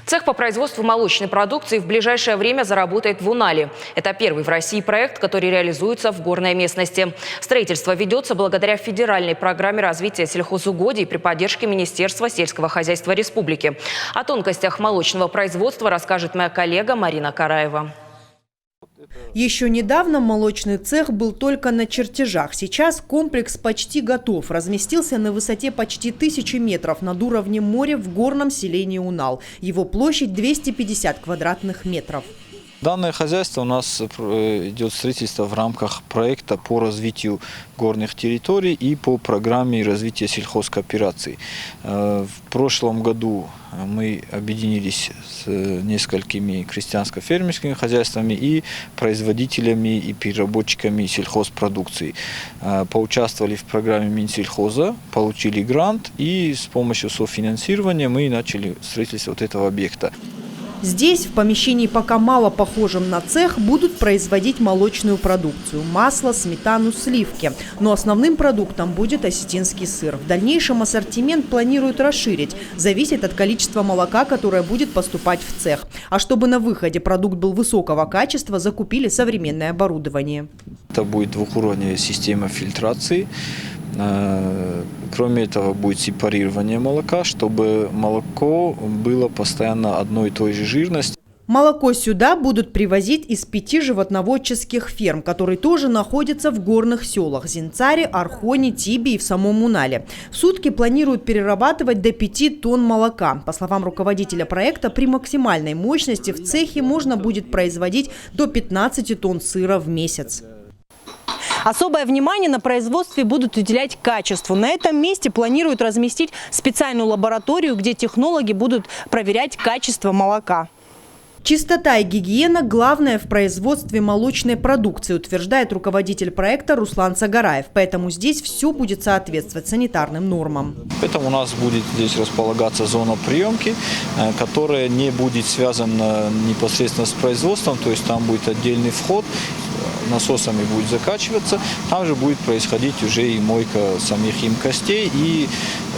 Цех по производству молочной продукции в ближайшее время заработает в Унале. Это первый в России проект, который реализуется в горной местности. Строительство ведется благодаря федеральной программе развития сельхозугодий при поддержке Министерства сельского хозяйства Республики. О тонкостях молочного производства расскажет моя коллега Марина Караева. Еще недавно молочный цех был только на чертежах. Сейчас комплекс почти готов. Разместился на высоте почти 1000 метров над уровнем моря в горном селении Унал. Его площадь 250 квадратных метров. Данное хозяйство у нас идет строительство в рамках проекта по развитию горных территорий и по программе развития сельхозкоопераций. В прошлом году мы объединились с несколькими крестьянско-фермерскими хозяйствами и производителями и переработчиками сельхозпродукции. Поучаствовали в программе Минсельхоза, получили грант и с помощью софинансирования мы начали строительство вот этого объекта. Здесь, в помещении пока мало похожем на цех, будут производить молочную продукцию – масло, сметану, сливки. Но основным продуктом будет осетинский сыр. В дальнейшем ассортимент планируют расширить. Зависит от количества молока, которое будет поступать в цех. А чтобы на выходе продукт был высокого качества, закупили современное оборудование. Это будет двухуровневая система фильтрации. Кроме этого будет сепарирование молока, чтобы молоко было постоянно одной и той же жирности. Молоко сюда будут привозить из 5 животноводческих ферм, которые тоже находятся в горных селах – Зинцаре, Архоне, Тибе и в самом Унале. В сутки планируют перерабатывать до 5 тонн молока. По словам руководителя проекта, при максимальной мощности в цехе можно будет производить до 15 тонн сыра в месяц. Особое внимание на производстве будут уделять качеству. На этом месте планируют разместить специальную лабораторию, где технологи будут проверять качество молока. Чистота и гигиена – главное в производстве молочной продукции, утверждает руководитель проекта Руслан Сагараев. Поэтому здесь все будет соответствовать санитарным нормам. Поэтому у нас будет здесь располагаться зона приемки, которая не будет связана непосредственно с производством, то есть там будет отдельный вход, насосами будет закачиваться, там же будет происходить уже и мойка самих емкостей и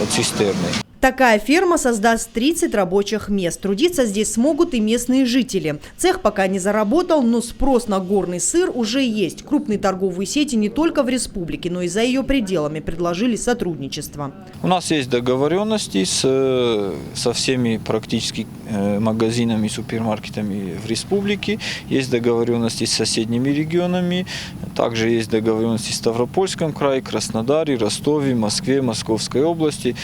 цистерны. Такая ферма создаст 30 рабочих мест. Трудиться здесь смогут и местные жители. Цех пока не заработал, но спрос на горный сыр уже есть. Крупные торговые сети не только в республике, но и за ее пределами предложили сотрудничество. У нас есть договоренности со всеми практически магазинами и супермаркетами в республике. Есть договоренности с соседними регионами. Также есть договоренности в Ставропольском крае, Краснодаре, Ростове, Москве, Московской области.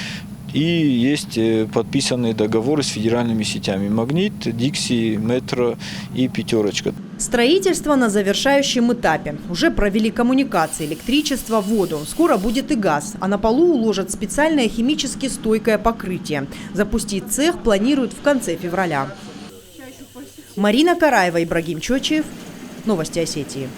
И есть подписанные договоры с федеральными сетями «Магнит», «Дикси», «Метро» и «Пятерочка». Строительство на завершающем этапе. Уже провели коммуникации, электричество, воду. Скоро будет и газ. А на полу уложат специальное химически стойкое покрытие. Запустить цех планируют в конце февраля. Марина Караева, Ибрагим Чочиев. Новости Осетии.